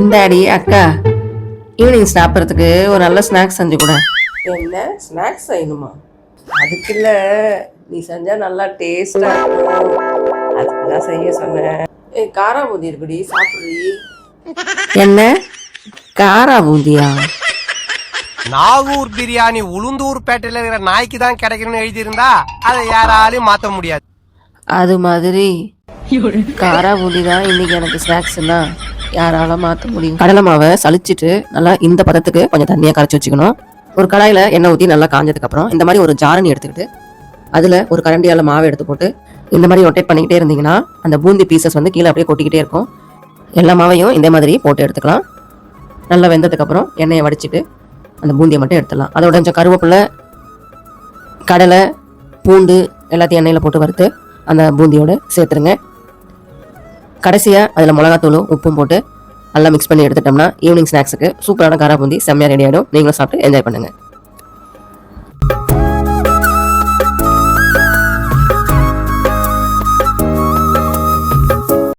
இந்தாடி அக்கா, ஈவினிங் சாப்பிட்றதுக்கு ஒரு நல்ல ஸ்நாக்ஸ் செஞ்சு கூட. என்ன ஸ்நாக்ஸ் செய்யணுமா? அதுக்குள்ள நீ செஞ்சா நல்லா டேஸ்டா இருக்கும், அதுக்கு தான் செய்ய சொன்னேன். காரா பூந்தி இருக்குடி, சாப்பிடுறீ? என்ன காரா பூந்தியா? நாகூர் பிரியாணி உளுந்தூர் பேட்டையில இருக்கிற நாய்க்கு தான் கிடைக்கணும்னு எழுதியிருந்தா அதை யாராலையும் மாற்ற முடியாது. அது மாதிரி காரா பூந்தி தான் இன்னைக்கு எனக்கு ஸ்நாக்ஸ்னா யாரால மாற்ற முடியும்? கடலை மாவை சலிச்சிட்டு நல்லா இந்த பதத்துக்கு கொஞ்சம் தண்ணியாக கரைச்சி வச்சுக்கணும். ஒரு கடாயில் எண்ணெய் ஊற்றி நல்லா காஞ்சதுக்கு அப்புறம் இந்த மாதிரி ஒரு ஜாரணி எடுத்துக்கிட்டு அதில் ஒரு கரண்டியால் மாவை எடுத்து போட்டு இந்த மாதிரி ரொட்டேட் பண்ணிக்கிட்டே இருந்தீங்கன்னா அந்த பூந்தி பீசஸ் வந்து கீழே அப்படியே கொட்டிக்கிட்டே இருக்கும். எல்லா மாவையும் இந்த மாதிரி போட்டு எடுத்துக்கலாம். நல்லா வெந்ததுக்கு அப்புறம் எண்ணெயை வடிச்சிட்டு அந்த பூந்தியை மட்டும் எடுத்துடலாம். அதோட கொஞ்சம் கருவேப்பிலை, கடலை, பூண்டு எல்லாத்தையும் எண்ணெயில் போட்டு வறுத்து அந்த பூந்தியோடு சேர்த்துருங்க. கடைசியாக அதில் மிளகாத்தூளும் உப்பும் போட்டு நல்லா மிக்ஸ் பண்ணி எடுத்துட்டோம்னா ஈவினிங் ஸ்நாக்ஸுக்கு சூப்பரான காரா பூந்தி செம்மையாக ரெடி ஆகிடும். நீங்களும் சாப்பிட்டு என்ஜாய் பண்ணுங்கள்.